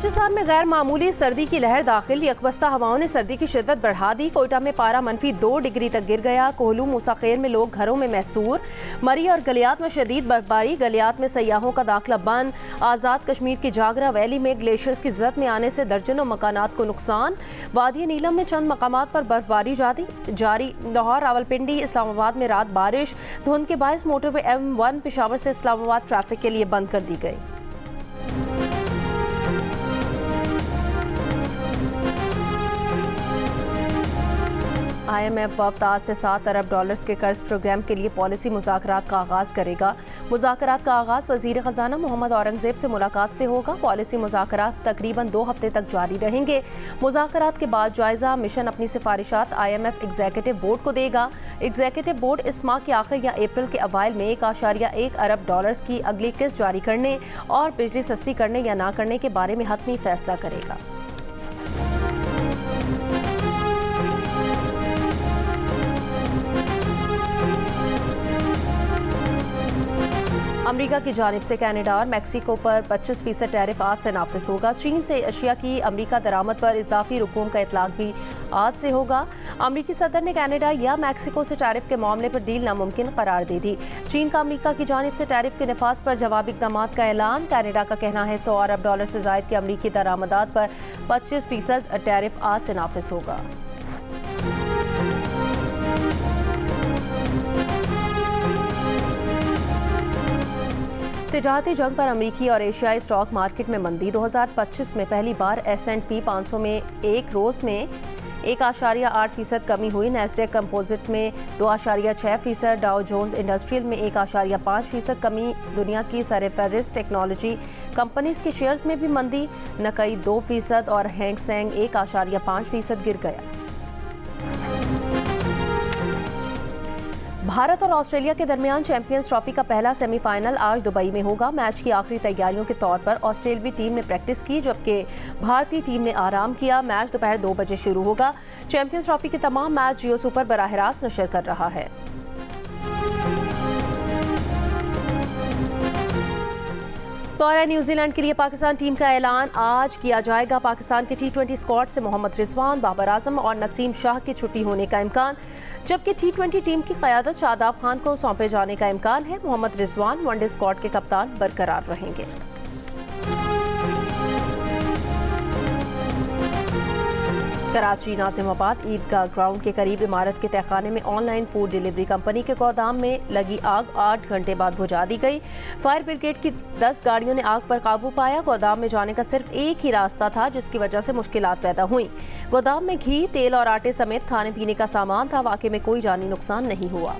बलूचिस्तान में गैर मामूली सर्दी की लहर दाखिल। यकबस्ता हवाओं ने सर्दी की शिद्दत बढ़ा दी। कोयटा में पारा -2 डिग्री तक गिर गया। कोहलू मूसाखेर में लोग घरों में महसूर। मरी और गलियात में शदीद बर्फबारी। गलियात में सयाहों का दाखिला बंद। आज़ाद कश्मीर की जागरा वैली में ग्लेशियर्स की जद में आने से दर्जनों मकानात को नुकसान। वादी नीलम में चंद मकामात पर बर्फबारी जारी। लाहौर, रावलपिंडी, इस्लामाबाद में रात बारिश। धुंध के बायस मोटरवे M1 पेशावर से इस्लामाबाद ट्रैफिक के लिए बंद कर दी गई। IMF वफ़द आज से $7 अरब के कर्ज प्रोग्राम के लिए पॉलिसी मुज़ाकरात का आगाज़ करेगा। मुज़ाकरात का आगाज़ वज़ीर ख़जाना मोहम्मद औरंगज़ेब से मुलाकात से होगा। पॉलिसी मुज़ाकरात तकरीबन 2 हफ्ते तक जारी रहेंगे। मुज़ाकरात के बाद जायज़ा मिशन अपनी सिफारिशात IMF एग्जीक्यूटिव बोर्ड को देगा। एग्जीक्यूटिव बोर्ड इस माह के आखिर या अप्रैल के अवाइल में $1.1 अरब की अगली किस्त जारी करने और बिजली सस्ती करने या ना करने के बारे में हतमी फैसला करेगा। अमरीका की जानिब से कनाडा और मैक्सिको पर 25% टैरिफ आज से नाफिज होगा। चीन से अशिया की अमरीका दरामद पर इजाफी रुकूम का इतलाक भी आज से होगा। अमरीकी सदर ने कनाडा या मैक्सिको से टैरिफ के मामले पर डील नामुमकिन करार दे दी। चीन का अमरीका की जानिब से टैरिफ के नफाज पर जवाबी इक़दाम का ऐलान। कनाडा का कहना है $100 अरब से जायद के अमरीकी दरामदात पर 25% टैरिफ आज से नाफिज होगा। तिजारती जंग पर अमरीकी और एशियाई स्टॉक मार्केट में मंदी। 2025 में पहली बार S&P 500 में एक रोज़ में 1.8% कमी हुई। नैस्डैक कंपोजिट में 2.6%, डाउ जोन्स इंडस्ट्रियल में 1.5% कमी। दुनिया की सरफहरिस्त टेक्नोलॉजी कंपनीज के शेयर्स में भी मंदी। नकई 2% और हैंग सेंग 1.5% गिर गया। भारत और ऑस्ट्रेलिया के दरमियान चैंपियंस ट्रॉफी का पहला सेमीफाइनल आज दुबई में होगा। मैच की आखिरी तैयारियों के तौर पर ऑस्ट्रेलियावी टीम ने प्रैक्टिस की, जबकि भारतीय टीम ने आराम किया। मैच दोपहर 2 बजे शुरू होगा। चैंपियंस ट्रॉफी के तमाम मैच जियो सुपर बराह रास्त नशर कर रहा है। दौरा न्यूजीलैंड के लिए पाकिस्तान टीम का ऐलान आज किया जाएगा। पाकिस्तान के T20 स्क्वाड से मोहम्मद रिजवान, बाबर आजम और नसीम शाह की छुट्टी होने का इम्कान, जबकि T20 टीम की क़यादत शादाब खान को सौंपे जाने का इम्कान है। मोहम्मद रिजवान वनडे स्क्वाड के कप्तान बरकरार रहेंगे। कराची नाज़िमाबाद ईदगाह ग्राउंड के करीब इमारत के तहखाने में ऑनलाइन फूड डिलीवरी कंपनी के गोदाम में लगी आग 8 घंटे बाद बुझा दी गई। फायर ब्रिगेड की 10 गाड़ियों ने आग पर काबू पाया। गोदाम में जाने का सिर्फ एक ही रास्ता था, जिसकी वजह से मुश्किलात पैदा हुई। गोदाम में घी, तेल और आटे समेत खाने पीने का सामान था। वाक़े में कोई जानी नुकसान नहीं हुआ।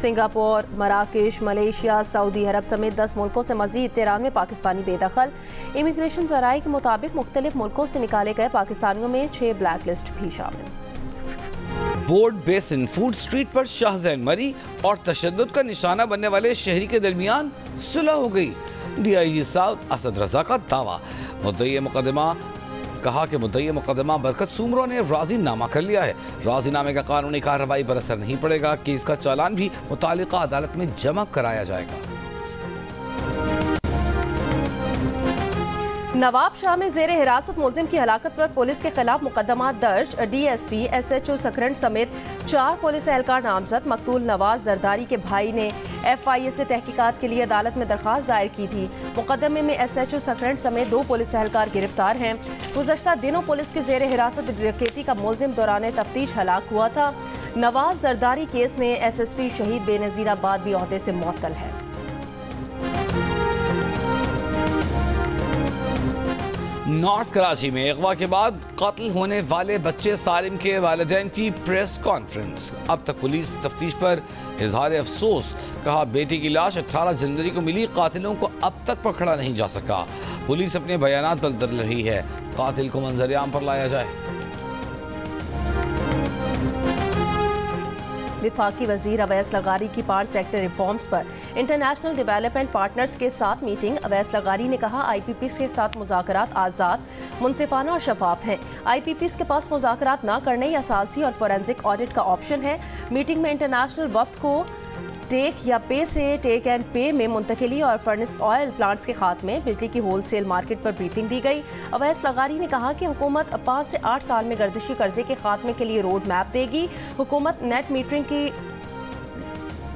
सिंगापुर, मराकेश, मलेशिया, सऊदी अरब समेत 10 मुल्कों से मजीद 93 पाकिस्तानी बेदखल। इमिग्रेशन ज़राए के मुताबिक मुख्तलिफ मुल्कों से निकाले गए पाकिस्तानियों में 6 ब्लैक लिस्ट भी शामिल। बोर्ड बेसिन फूड स्ट्रीट पर शाहजैन मरी और तशद्दुद का निशाना बनने वाले शहरी के दरमियान सुलह हो गई। DIG साउथ असद रजा का दावा। मुद्दई मुकदमा कहा कि मुद्दई मुकदमा बरकत सुमरो ने राजीनामा कर लिया है। राजीनामे का कानूनी कार्रवाई पर असर नहीं पड़ेगा। केस का चालान भी मुतालिका अदालत में जमा कराया जाएगा। नवाब शाह में जेर हिरासत मुलजिम की हलाकत पर पुलिस के खिलाफ मुकदमा दर्ज। DSP SHO सकरंड समेत 4 पुलिस एहलकार नामजद। मकतूल नवाज जरदारी के भाई ने FIA से तहकीकात के लिए अदालत में दरख्वास्त दायर की थी। मुकदमे में SHO सकरंड समेत 2 पुलिस एहलकार गिरफ्तार हैं। गुज़श्ता दिनों पुलिस के जेर हिरासत डकैती का मुलजिम दौरान तफ्तीश हलाक हुआ था। नवाज जरदारी केस में SSP शहीद बेनज़ीर आबाद भी ओहदे से मुअत्तल है। नॉर्थ कराची में अगवा के बाद कत्ल होने वाले बच्चे सालिम के वालिदैन की प्रेस कॉन्फ्रेंस। अब तक पुलिस तफ्तीश पर इजहार अफसोस। कहा बेटी की लाश 18 जनवरी को मिली, कातिलों को अब तक पकड़ा नहीं जा सका। पुलिस अपने बयानात बदल रही है, कातिल को मंजर आम पर लाया जाए। वफाकी वजीर अवैस लगारी की पार सेक्टर रिफॉर्म्स पर इंटरनेशनल डेवलपमेंट पार्टनर्स के साथ मीटिंग। अवैस लगारी ने कहा IPPs के साथ मुज़ाकरात आज़ाद, मुनसिफाना और शफाफ हैं। IPPs के पास मुज़ाकरात न करने या सालसी और फोरेंसिक ऑडिट का ऑप्शन है। मीटिंग में इंटरनेशनल वफ्द को टेक या पे से टेक एंड पे में मुंतकिली और फर्नेस ऑयल प्लांट्स के खात्मे, बिजली की होलसेल मार्केट पर ब्रीफिंग दी गई। अवैस लगारी ने कहा कि हुकूमत 5 से 8 साल में गर्दिशी कर्जे के खात्मे के लिए रोड मैप देगी। हुकूमत नेट मीटरिंग की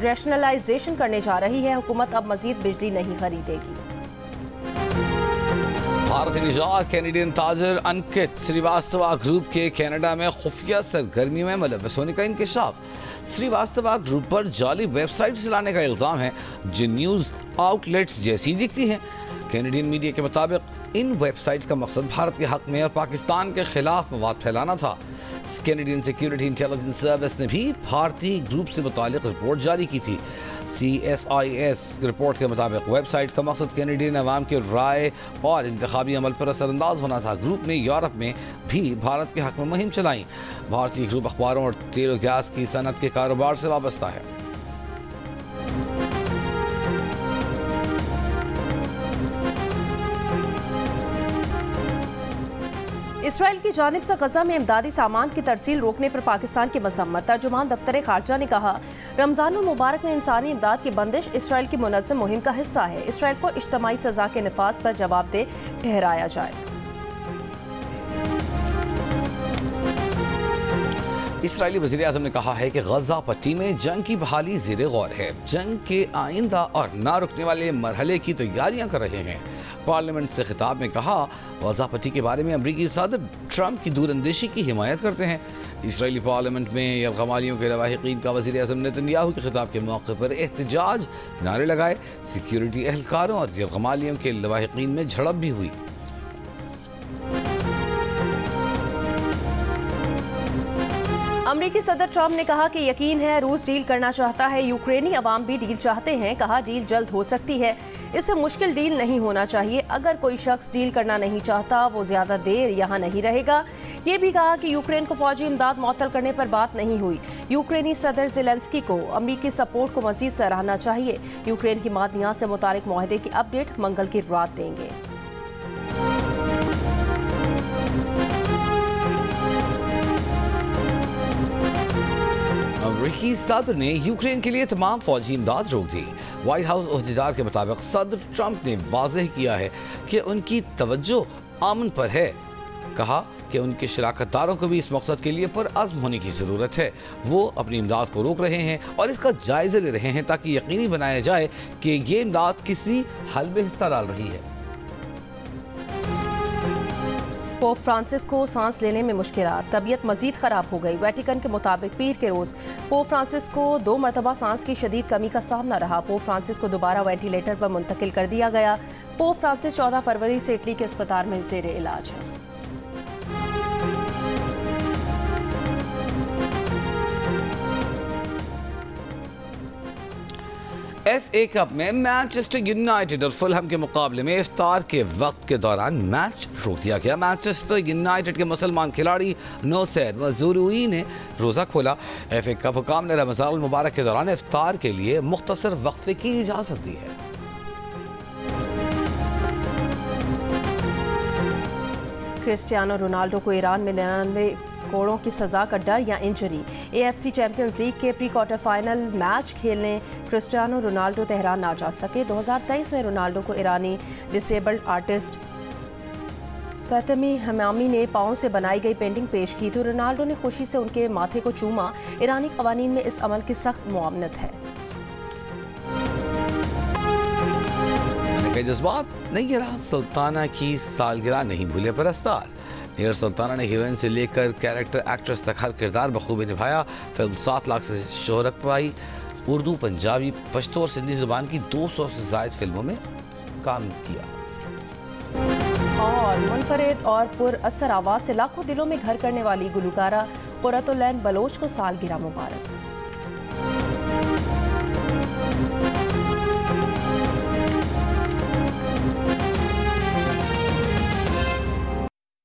रैशनलाइजेशन करने जा रही है। हुकूमत अब मजीद बिजली नहीं खरीदेगी। भारतीय निजात कैनेडियन ताजर अंकित श्रीवास्तवा ग्रुप के कनाडा में खुफिया सरगर्मी में मुलव्वस होने का इंकशाफ। श्रीवास्तवा ग्रुप पर जाली वेबसाइट चलाने का इल्जाम है, जिन न्यूज आउटलेट्स जैसी दिखती हैं। कैनेडियन मीडिया के मुताबिक इन वेबसाइट्स का मकसद भारत के हक में और पाकिस्तान के खिलाफ मवाद फैलाना था। कैनेडियन सिक्योरिटी इंटेलिजेंस सर्विस ने भी भारतीय ग्रुप से मुतालिक रिपोर्ट जारी की थी। CSIS रिपोर्ट के मुताबिक वेबसाइट का मकसद कैनेडियन अवाम की राय और इंतखाबी अमल पर असरअंदाज होना था। ग्रुप ने यूरोप में भी भारत के हक में मुहिम चलाई। भारतीय ग्रुप अखबारों और तेल और गैस की सनत के कारोबार से वाबस्ता है। इसराइल की जानिब से गजा में इमदादी सामान की तरसील रोकने पर पाकिस्तान की मजम्मत। तर्जुमान दफ्तर खारजा ने कहा, रमजान मुबारक में इंसानी इमदाद की बंदिश इसराइल की मुनज़्ज़म मुहिम का हिस्सा है। इसराइल को इज्तमाई सजा के नफाज पर जवाबदेह ठहराया जाए। इसराइली वज़ीर आज़म ने कहा है कि गजा पट्टी में जंग की बहाली ज़ेरे गौर है। जंग के आइंदा और ना रुकने वाले मरहले की तैयारियां कर रहे हैं। पार्लियामेंट से खिताब में कहा, गजा पट्टी के बारे में अमरीकी सदर ट्रंप की दूरअंदेशी की हिमायत करते हैं। इसराइली पार्लियामेंट में यरगमालियों के लवाहिकीन का वज़ीर आज़म नेतन्याहू के खिताब के मौके पर एहतजाज नारे लगाए। सिक्योरिटी एहलकारों और यरगमालियों के लवाहिकीन में झड़प भी हुई। अमरीकी सदर ट्रंप ने कहा कि यकीन है रूस डील करना चाहता है, यूक्रेनी अवाम भी डील चाहते हैं। कहा, डील जल्द हो सकती है, इससे मुश्किल डील नहीं होना चाहिए। अगर कोई शख्स डील करना नहीं चाहता वो ज्यादा देर यहाँ नहीं रहेगा। ये भी कहा कि यूक्रेन को फौजी इमदाद मुअत्तल करने पर बात नहीं हुई। यूक्रेनी सदर ज़ेलेंस्की को अमरीकी सपोर्ट को मजीद सराहना चाहिए। यूक्रेन की मादनियात से मुतालिक मुआहदे की अपडेट मंगल की रात देंगे। अमरीकी सदर ने यूक्रेन के लिए तमाम फौजी इमदाद रोक दी। व्हाइट हाउस ओहदेदार के मुताबिक सदर ट्रंप ने वाज़ेह किया है कि उनकी तवज्जो अमन पर है। कहा कि उनके शराकतदारों को भी इस मकसद के लिए पुरअज़्म होने की ज़रूरत है। वो अपनी इमदाद को रोक रहे हैं और इसका जायज़ा ले रहे हैं ताकि यकीनी बनाया जाए कि ये इमदाद किसी हल में हिस्सा डाल रही है। पोप फ्रांसिस को सांस लेने में मुश्किलात, तबीयत मजीद खराब हो गई। वेटिकन के मुताबिक पीर के रोज पोप फ्रांसिस को 2 मरतबा सांस की शदीद कमी का सामना रहा। पोप फ्रांसिस को दोबारा वेंटिलेटर पर मुंतकिल कर दिया गया। पोप फ्रांसिस 14 फरवरी से इटली के अस्पताल में ज़ेरे इलाज है। FA कप में मैनचेस्टर यूनाइटेड और फुलहम के मुकाबले में इफ्तार के वक्त के दौरान मैच रोक दिया गया। मैनचेस्टर यूनाइटेड के मुसलमान खिलाड़ी नोसैर मजूरुई ने रोज़ा खोला। FA कप हुकाम ने रमज़ान मुबारक के दौरान इफ्तार के लिए मुख्तसर वक्फे की इजाज़त दी है। क्रिस्टियानो रोनाल्डो को ईरान में 99 कोड़ों की सजा का डर या इंजरी। AFC चैंपियंस लीग के प्री क्वार्टर फाइनल मैच खेलने क्रिस्टियानो रोनाल्डो तेहरान ना जा सके। 2023 में रोनाल्डो को ईरानी डिसेबल्ड आर्टिस्ट फतमी हमामी ने पाँव से बनाई गई पेंटिंग पेश की तो रोनाल्डो ने खुशी से उनके माथे को चूमा। ईरानी कवानीन में इस अमल की सख्त मुआवनत है। जज्बात नहीं रहा, सुल्ताना की सालगिरह नहीं भूले परस्तार। नीर सुल्ताना ने हीरोइन से लेकर कैरेक्टर एक्ट्रेस तक हर किरदार बखूबी निभाया। फिल्म 7 लाख से शोहरत पाई। उर्दू, पंजाबी, पश्तो और सिंधी जुबान की 200 से ज़ायद फिल्मों में काम किया। और मुनफरिद और पुरअसर आवाज़ से लाखों दिलों में घर करने वाली गुलकारा कुरतुलैन बलोच को सालगिरह मुबारक।